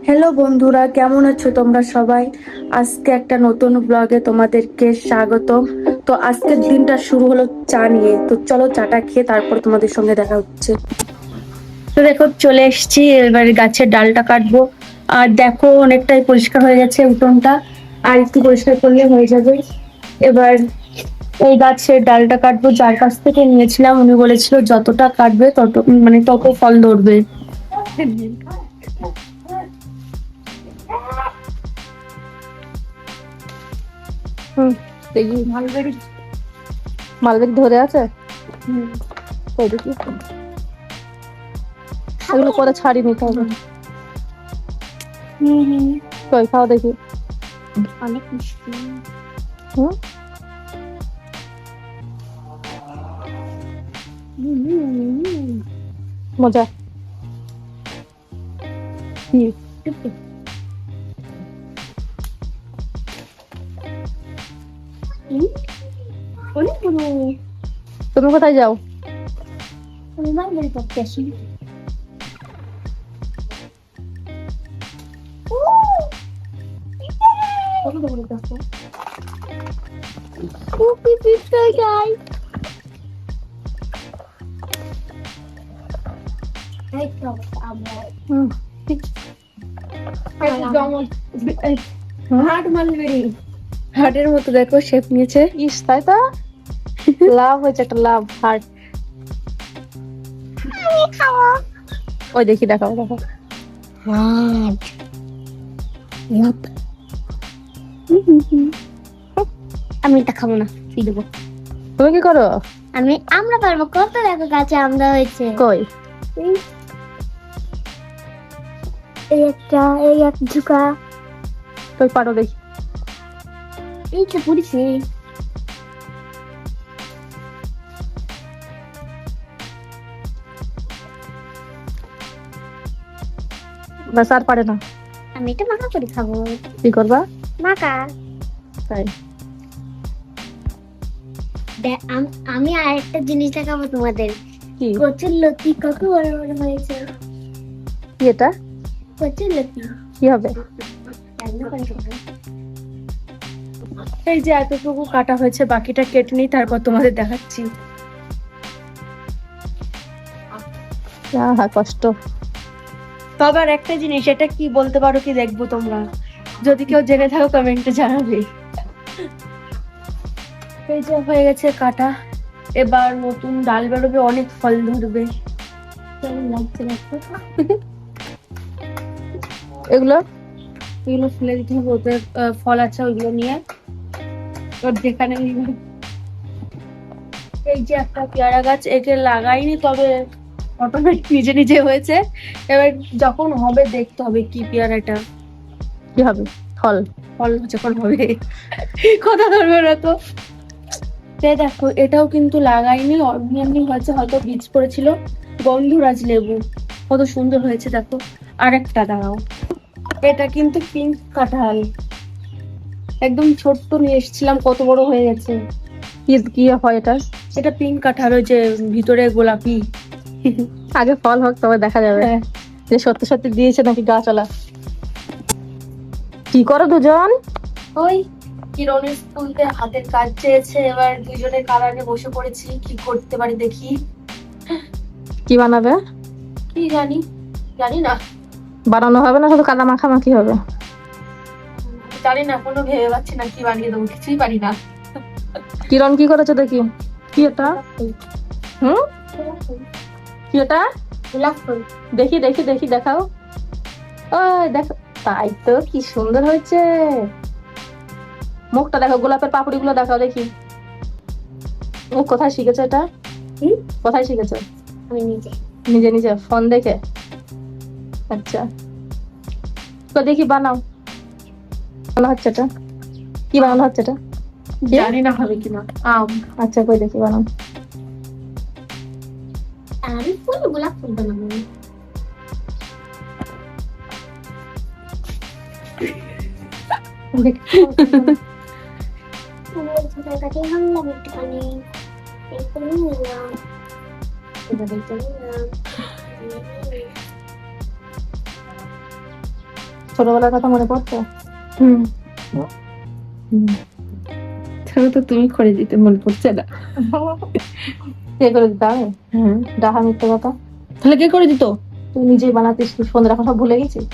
Hello বন্ধুরা, কেমন আছো তোমরা সবাই? আজকে একটা নতুন ব্লগে তোমাদেরকে স্বাগত। তো আজকের দিনটা শুরু হলো চা নিয়ে। তো চলো চাটা খেয়ে তারপর তোমাদের সঙ্গে দেখা হচ্ছে। তো দেখো চলে এসেছি, এবার গাছের ডালটা কাটবো। আর দেখো অনেকটাই পরিষ্কার হয়ে গেছে উঠোনটা, আর একটু পরিষ্কার করলে হয়ে যাবে। এবার এই গাছের ডালটা কাটবো, যার কাছ থেকে নিয়েছিলাম উনি বলেছিল যতটা কাটবে তত তত ফল ধরবে। হুম, দেখি মালবেরি। মালবেরি ধরে আছে। হুম। কই দেখি, এগুলো পরে ছাড়ি নিতে হবে। কই খাও দেখি। অনেক মিষ্টি। হুম, মজা কি? তুমি কোথায় যাও? হুম, হার্টের মতো দেখো শেপ নিয়েছে। ইস তাই তো, লাভ হয়েছে, একটা লাভ হার্ট। ওই দেখি, দেখাও দেখো। আমি এটা খাবো না, তুই দেবো। তুমি কি করো? আমরা পারবো, কত দেখো গাছে আমরা হয়েছে। কই? এই এই একটা, এই এক ঝুঁকা, কই পারো দেখি। এই তো পড়েছে। বাস আর পারে না। আমি এটা মাখা করে খাবো। কি করবা? মাখা। তাই? আমি আর একটা জিনিস দেখাবো তোমাদের। কি? কচুর লতি কত বড় বড় হয়েছে। কি এটা? কচুর লতি কি হবে? রান্না করে খাবো। এই যে এতটুকু কাটা হয়েছে, বাকিটা কেটে নিই, তারপর তোমাদের দেখাচ্ছি। আহা কষ্ট। তবে আর একটা জিনিস, এটা কি বলতে পারো কি, দেখবো তোমরা যদি কেউ জেনে থাকো কমেন্টে জানাবে। এই যে হয়ে গেছে কাটা, এবার নতুন ডাল বেরোবে, অনেক ফল ধরবে। কেমন লাগছে দেখো। এগুলো এগুলো ফেলে দিতে হবে, ওতে ফল আছে ওইগুলো নিয়ে ওর যেখানে এই যে একটা পেয়ারা গাছ, একে লাগাইনি, তবে অটোমেটিক নিজে নিজে হয়েছে। এবার যখন হবে দেখতে হবে কি পেয়ারাটা, কি হবে? ফল? ফল যখন হবে কথা ধরবে না তো। দেখো এটাও কিন্তু লাগাইনি, এমনি এমনি হয়েছে, হয়তো বীজ পড়েছিল। গন্ধরাজ লেবু কত সুন্দর হয়েছে দেখো। আর একটা দাঁড়াও, এটা কিন্তু পিঙ্ক কাঁঠাল, একদম ছোট্ট নিয়ে এসেছিলাম, কত বড় হয়ে গেছে। কি কি হয় এটা? এটা পিঙ্ক কাঁঠাল, ওই যে ভিতরে গোলাপি। আগে ফল হোক তবে দেখা যাবে হ্যাঁ। যে সত্যি সত্যি দিয়েছে নাকি গাছওয়ালা। কি করো দুজন? ওই কিরণের স্কুলতে হাতের কাজ চেয়েছে, এবার দুজনে কারাগে বসে পড়েছি, কি করতে পারি দেখি। কি বানাবে? কি জানি, জানি না, বানানো হবে না, শুধু কাদা মাখামাখি হবে? জানি না, কোনো ভেবে পাচ্ছি না কি বানিয়ে দেবো, কিছুই পারি না। কিরণ কি করেছে দেখি। কি এটা? হুম, কি এটা? গোলাপ ফুল। দেখি দেখি দেখি, দেখাও। ওই দেখো, তাই তো, কি সুন্দর হয়েছে। মুখটা দেখো, গোলাপের পাপড়ি গুলো দেখাও দেখি। মুখ কোথায় শিখেছো এটা? কোথায় শিখেছো? আমি নিজে। নিজে নিজে ফোন দেখে? আচ্ছা, তো দেখি বানাও। বানানো হচ্ছে এটা? কি বানানো হচ্ছে এটা? কি? জানি না হবে কিনা। আম। আচ্ছা, কই দেখি বানাও। আমি ফুল, গোলাপ ফুল বানাবো। ছোটটাকে হামলাম একটুখানি, একটু নিলাম, এবার একটু নিলাম। ছোটবেলার কথা মনে পড়ছে? হুম। তাহলে তো তুমি করে দিতে মনে পড়ছে না। কে করে দিতে আমি? হ্যাঁ, ডাহা মিথ্যে কথা। তাহলে কে করে দিত? তুই নিজেই বানাতিস, তুই সন্ধ্যে এখন সব ভুলে গেছিস।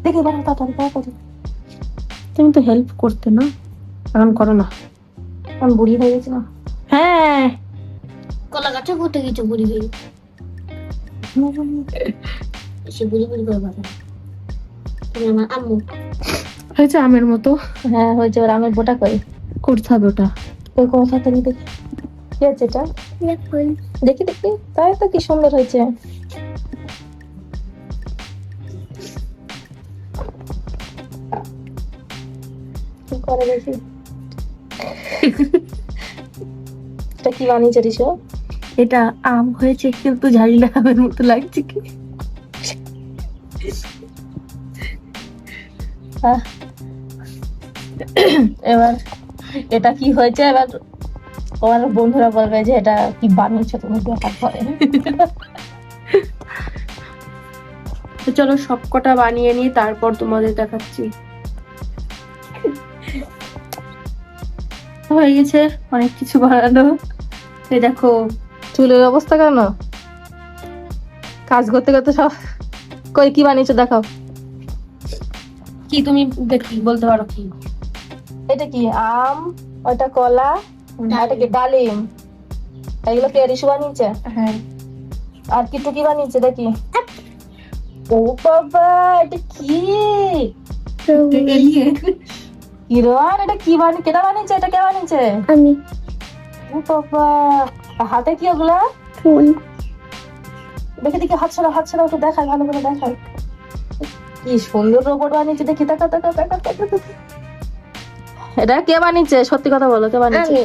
দেখে বানাও তাড়াতাড়ি। তুমি তো হেল্প করতে না, এখন করো না। আমি বুড়ি হয়ে গেছি না? হ্যাঁ, কলা গাছে ফুটে গেছে বুড়ি হয়ে সে বুড়ি বুড়ি করে কথা তুমি আমার আম্মু হয়েছে আমের মতো। হ্যাঁ হয়েছে, এবার আমি বোটা করি। করতে হবে ওটা। ওই কথা তো দেখি কি আছে এটা, দেখুন দেখি তাই তো কি সুন্দর হয়েছে। কি করে দেখি এটা কি বানিয়েছে রিশো? এটা আম হয়েছে কিন্তু জানি না আমের মতো লাগছে কি। আহ। এবার এটা কি হয়েছে, এবার তোমার বন্ধুরা বলবে যে এটা কি বানিয়েছো তুমি দেখার পরে। তো চলো সবকটা বানিয়ে নিই, তারপর তোমাদের দেখাচ্ছি। হয়ে গেছে অনেক কিছু বানানো। এই দেখো চুলের অবস্থা কেন, কাজ করতে করতে সব। কই কি বানিয়েছো দেখাও। কি তুমি দেখি বলতে পারো কি? এটা কি আম, ওটা কলা, আর এটা কি ডালিম, এগুলো কি রিশু বানিয়েছে? হ্যাঁ, আর কি টুকি বানিয়েছে দেখি। ও বাবা এটা কি, কিরণ এটা কি কেটা বানিয়েছে, এটা কে বানিয়েছে? আমি ও বাবা, হাতে কি ওগুলা? ফুল দেখি হাত ছাড়া ওকে দেখাই, ভালো করে দেখাই। কি সুন্দর রোবট বানিয়েছে দেখি, দেখা। এটা কে বানিয়েছে, সত্যি কথা বলো, কে বানিয়েছে? আমি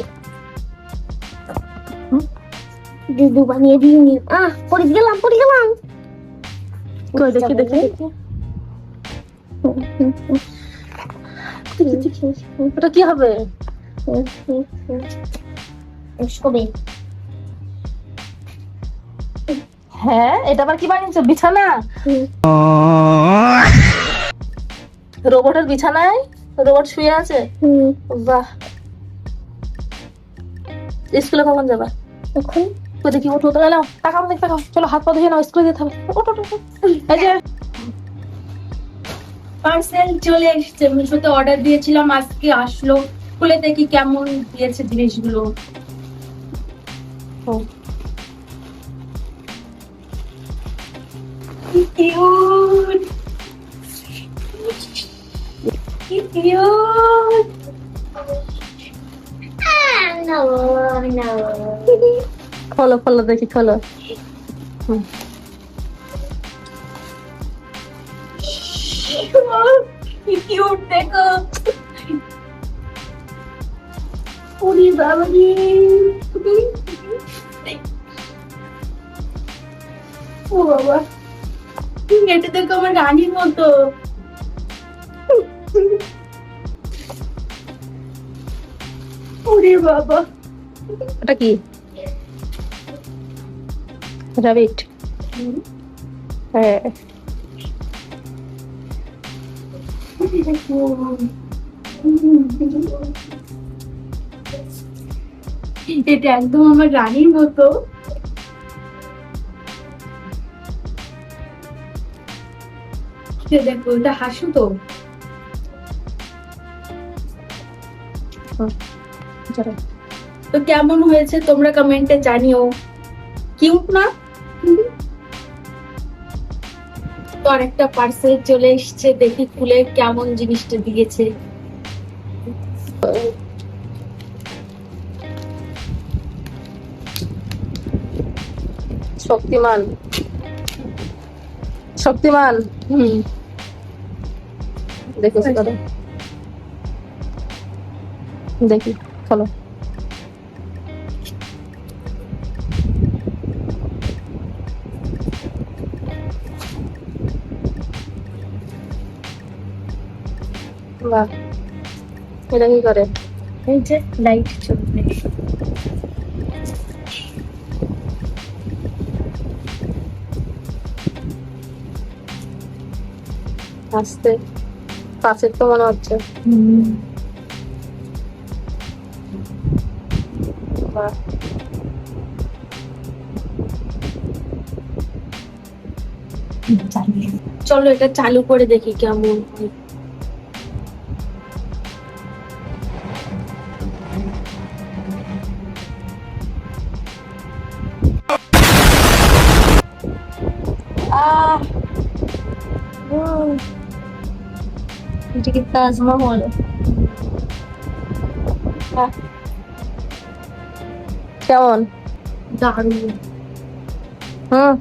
দুধু বানিয়ে দিইনি পড়ে গেলাম কই দেখি ওটা কি হবে? সবে হ্যাঁ এটা আবার কি বানিয়েছে, বিছানা? রোবটের বিছানায় রোবট শুয়ে আছে। বাহ, স্কুলে কখন যাবা? এখন কই দেখি, ওঠো তো, নাও টাকা দেখতে টাকা, চলো হাত পা ধুয়ে নাও, স্কুলে যেতে হবে। ওঠো। এই যে পার্সেল চলে এসেছে, মিশোতে অর্ডার দিয়েছিলাম, আজকে আসলো। খুলে দেখি কেমন দিয়েছে জিনিসগুলো। কি কিউট, কি কিউট। no খোলো দেখি, খোলো। কি কিউট দেখো। ওরে বাবা রে, ও বাবা, এটা দেখো আমার রানীর মতো। ওরে বাবা, এটা কি, রাবিট? হ্যাঁ এটা একদম আমার রানীর মতো। দেখো এটা হাসু তো। তো কেমন হয়েছে তোমরা কমেন্টে জানিও। কিউট না? তো আরেকটা পার্সেল চলে এসেছে, দেখি খুলে কেমন জিনিসটা দিয়েছে। শক্তিমান। দেখো দেখি, চলো। বাহ, এটা কি করে? এই যে লাইট চলবে। আস্তে পাশের তো মনে হচ্ছে। বাহ। চলো এটা চালু করে দেখি কেমন হয়। এটা কি তাজমহল? বাহ। কেমন? দারুণ। হুম